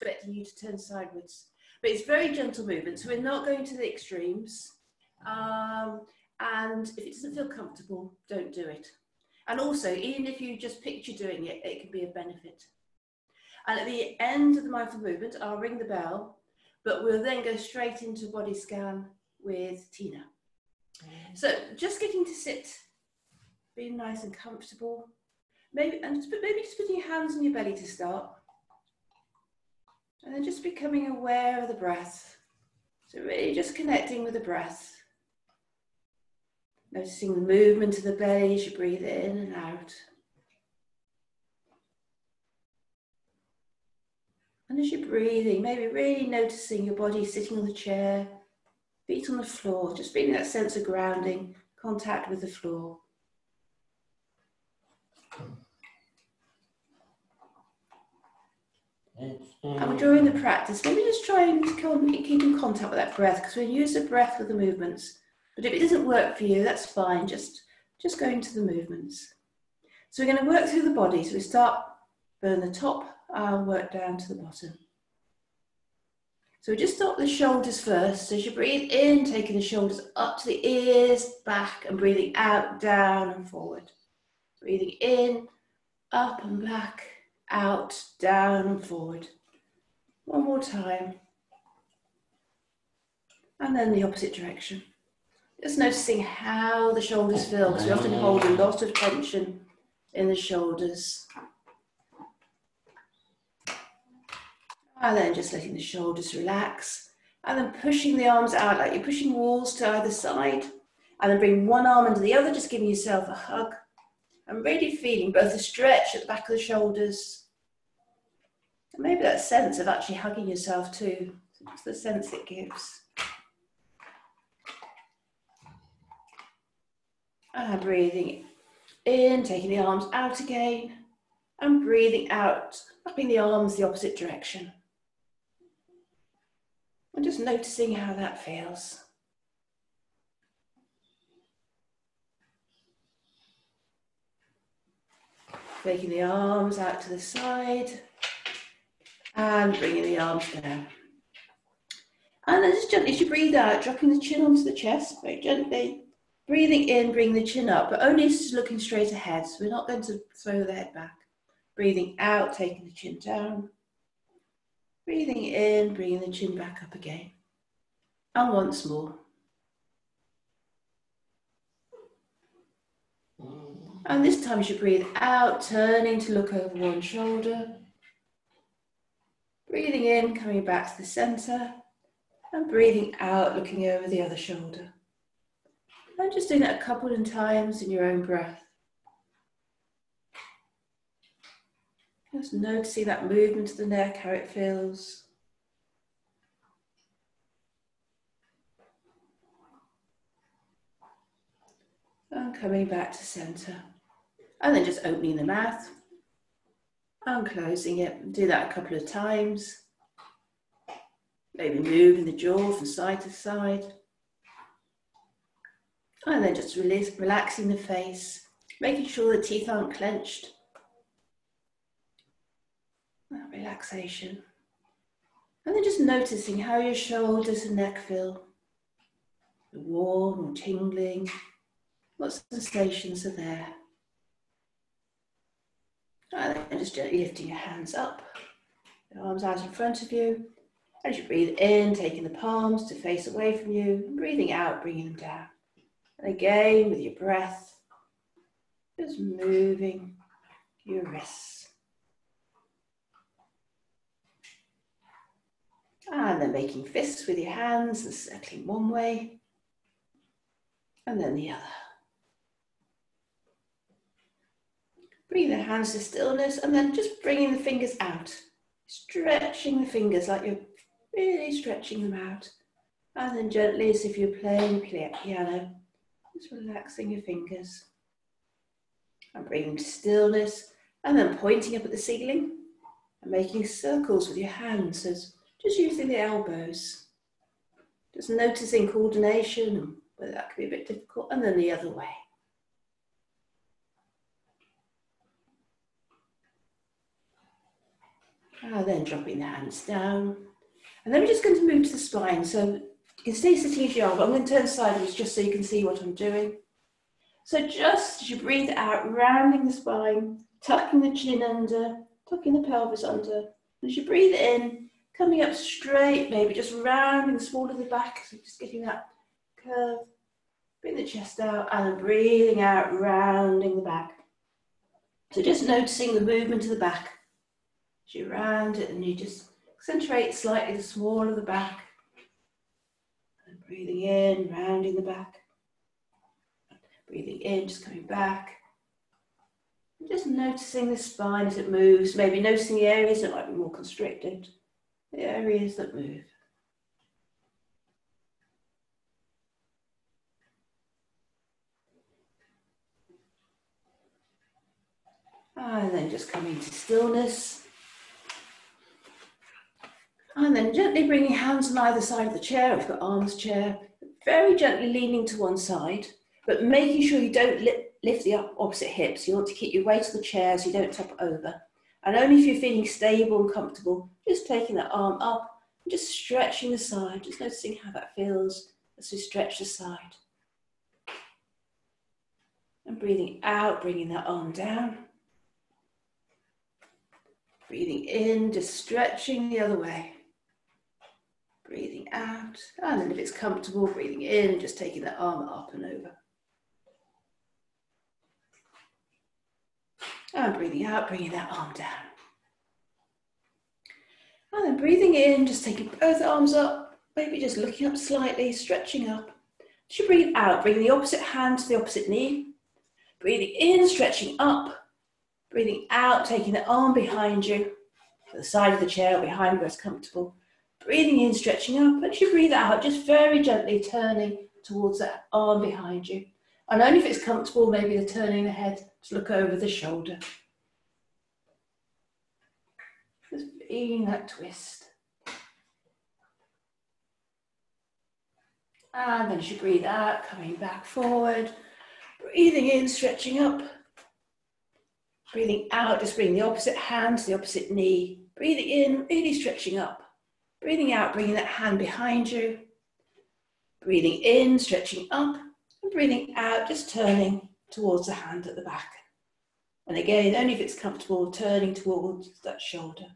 expecting you to turn sideways. But it's very gentle movement, so we're not going to the extremes. And if it doesn't feel comfortable, don't do it. And also, even if you just picture doing it, it can be a benefit. And at the end of the mindful movement, I'll ring the bell, but we'll then go straight into body scan with Tina. So just getting to sit, being nice and comfortable. Maybe just putting your hands on your belly to start. And then just becoming aware of the breath. So really just connecting with the breath. Noticing the movement of the belly as you breathe in and out. And as you're breathing, maybe really noticing your body sitting on the chair, feet on the floor, just feeling that sense of grounding, contact with the floor. And during the practice, maybe just try and keep in contact with that breath, because we use the breath with the movements. But if it doesn't work for you, that's fine, just go into the movements. So we're going to work through the body. So we start from the top and work down to the bottom. So we just start with the shoulders first. So as you breathe in, taking the shoulders up to the ears, back, and breathing out, down and forward. Breathing in, up and back, out, down and forward. One more time. And then the opposite direction. Just noticing how the shoulders feel, because we often hold a lot of tension in the shoulders. And then just letting the shoulders relax. And then pushing the arms out like you're pushing walls to either side. And then bring one arm under the other, just giving yourself a hug. And really feeling both the stretch at the back of the shoulders. And maybe that sense of actually hugging yourself too. Just the sense it gives. And breathing in, taking the arms out again. And breathing out, wrapping the arms the opposite direction. And just noticing how that feels. Taking the arms out to the side. And bringing the arms down. And then just gently, as you breathe out, dropping the chin onto the chest, very gently. Breathing in, bring the chin up, but only just looking straight ahead. So we're not going to throw the head back. Breathing out, taking the chin down. Breathing in, bringing the chin back up again. And once more. And this time as you breathe out, turning to look over one shoulder. Breathing in, coming back to the center. And breathing out, looking over the other shoulder. And just doing that a couple of times in your own breath. Just noticing that movement of the neck, how it feels. And coming back to center. And then just opening the mouth. And closing it. Do that a couple of times. Maybe moving the jaw from side to side. And then just relaxing the face. Making sure the teeth aren't clenched. That relaxation. And then just noticing how your shoulders and neck feel. Warm or tingling. What sensations are there? And then just gently lifting your hands up. The arms out in front of you. As you breathe in, taking the palms to face away from you. And breathing out, bringing them down. And again, with your breath, just moving your wrists. And then making fists with your hands and circling one way. And then the other. Bring the hands to stillness and then just bringing the fingers out. Stretching the fingers like you're really stretching them out. And then gently, as if you're playing piano, just relaxing your fingers. And bringing to stillness and then pointing up at the ceiling and making circles with your hands. So just using the elbows. Just noticing coordination and whether that could be a bit difficult. And then the other way. Then dropping the hands down. And then we're just going to move to the spine. So you can stay sitting as you are, but I'm going to turn sideways just so you can see what I'm doing. So just as you breathe out, rounding the spine, tucking the chin under, tucking the pelvis under. And as you breathe in, coming up straight, maybe just rounding the small of the back, so just getting that curve. Bring the chest out and then breathing out, rounding the back. So just noticing the movement of the back. As you round it and you just accentuate slightly the small of the back. And breathing in, rounding the back. Breathing in, just coming back. And just noticing the spine as it moves. Maybe noticing the areas that might be more constricted. The areas that move. And then just coming to stillness. And then gently bringing hands on either side of the chair. We've got arms chair. Very gently leaning to one side, but making sure you don't lift the opposite hips. You want to keep your weight on the chair so you don't topple over. And only if you're feeling stable and comfortable, just taking that arm up and just stretching the side. Just noticing how that feels as we stretch the side. And breathing out, bringing that arm down. Breathing in, just stretching the other way. Breathing out, and then if it's comfortable, breathing in, just taking the arm up and over. And breathing out, bringing that arm down. And then breathing in, just taking both arms up, maybe just looking up slightly, stretching up. As you breathe out, bringing the opposite hand to the opposite knee. Breathing in, stretching up. Breathing out, taking the arm behind you, to the side of the chair or behind where it's comfortable. Breathing in, stretching up, and as you breathe out, just very gently turning towards that arm behind you. And only if it's comfortable, maybe the turning the head to look over the shoulder. Just feeling that twist. And then as you breathe out, coming back forward. Breathing in, stretching up. Breathing out, just bringing the opposite hand to the opposite knee. Breathing in, really stretching up. Breathing out, bringing that hand behind you. Breathing in, stretching up. And breathing out, just turning towards the hand at the back. And again, only if it's comfortable, turning towards that shoulder.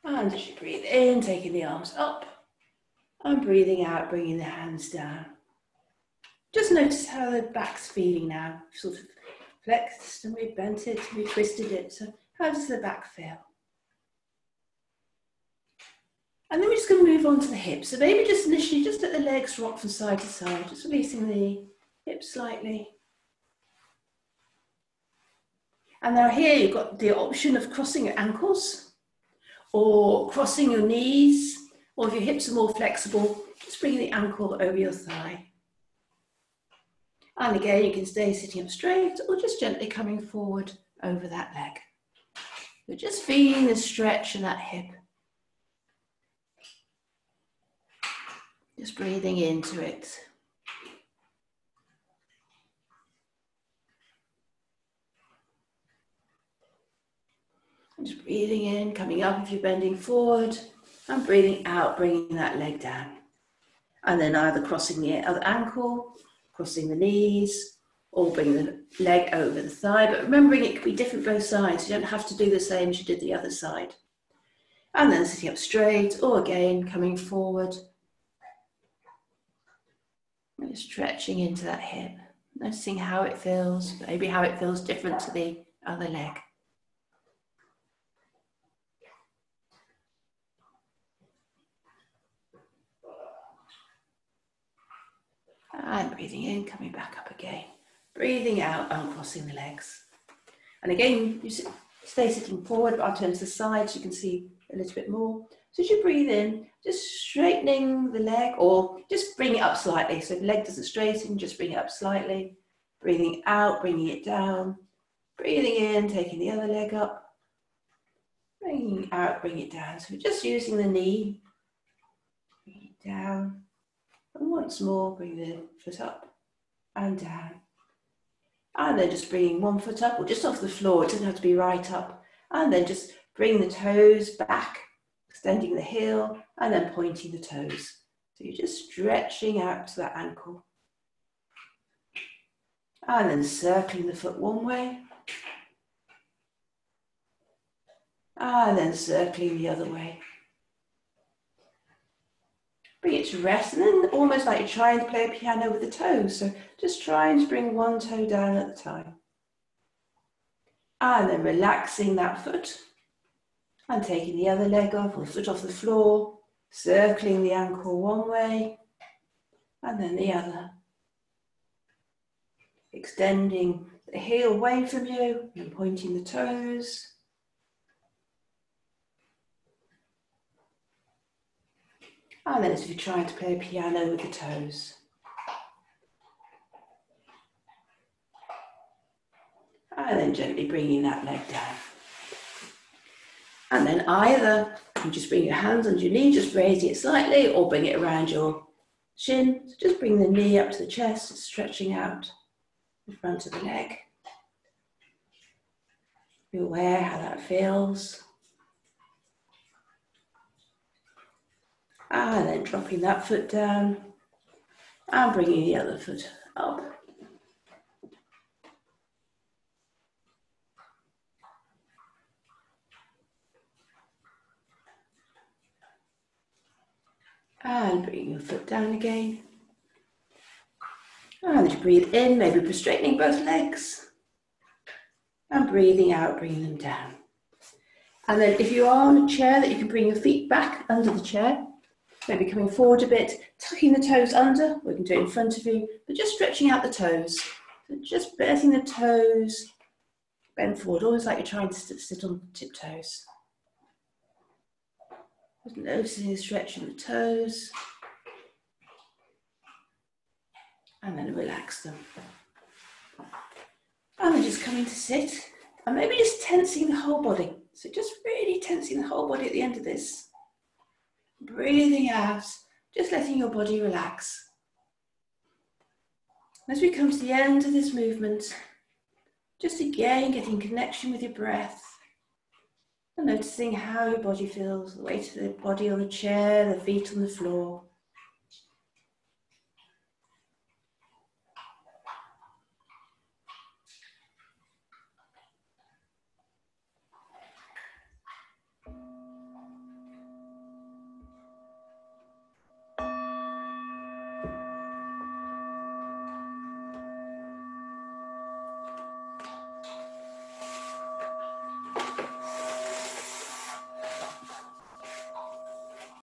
And as you breathe in, taking the arms up. And breathing out, bringing the hands down. Just notice how the back's feeling now. Sort of flexed and we bent it, we twisted it. So how does the back feel? And then we're just going to move on to the hips. So maybe just initially, just let the legs rock from side to side, just releasing the hips slightly. And now here you've got the option of crossing your ankles or crossing your knees, or if your hips are more flexible, just bringing the ankle over your thigh. And again, you can stay sitting up straight or just gently coming forward over that leg. So just feeling the stretch in that hip. Just breathing into it. And just breathing in, coming up if you're bending forward, and breathing out, bringing that leg down. And then either crossing the other ankle, crossing the knees, or bring the leg over the thigh. But remembering it could be different both sides. You don't have to do the same as you did the other side. And then sitting up straight, or again, coming forward. And stretching into that hip. Noticing how it feels, maybe how it feels different to the other leg. And breathing in, coming back up again. Breathing out, uncrossing the legs. And again, you stay sitting forward, but I'll turn to the side so you can see a little bit more. So as you breathe in, just straightening the leg, or just bring it up slightly. So if the leg doesn't straighten, just bring it up slightly. Breathing out, bringing it down. Breathing in, taking the other leg up. Bringing it out, bring it down. So we're just using the knee. Bring it down. And once more, bring the foot up and down. And then just bringing one foot up or just off the floor. It doesn't have to be right up. And then just bring the toes back, extending the heel and then pointing the toes. So you're just stretching out to that ankle. And then circling the foot one way. And then circling the other way. Bring it to rest, and then almost like you're trying to play a piano with the toes. So just trying to bring one toe down at a time. And then relaxing that foot. And taking the other leg off, or foot off the floor. Circling the ankle one way. And then the other. Extending the heel away from you and pointing the toes. And then as if you're trying to play a piano with the toes. And then gently bringing that leg down. And then either you just bring your hands under your knee, just raising it slightly, or bring it around your shin. So just bring the knee up to the chest, stretching out the front of the leg. Be aware how that feels. And then dropping that foot down and bringing the other foot up. And bringing your foot down again. And as you breathe in, maybe straightening both legs. And breathing out, bringing them down. And then if you are on a chair, that you can bring your feet back under the chair. Maybe coming forward a bit, tucking the toes under. We can do it in front of you, but just stretching out the toes. So just letting the toes bend forward, almost like you're trying to sit on tiptoes. Just noticing the stretch in the toes. And then relax them. And then just coming to sit. And maybe just tensing the whole body. So just really tensing the whole body at the end of this. Breathing out, just letting your body relax. As we come to the end of this movement, just again getting connection with your breath and noticing how your body feels, the weight of the body on the chair, the feet on the floor.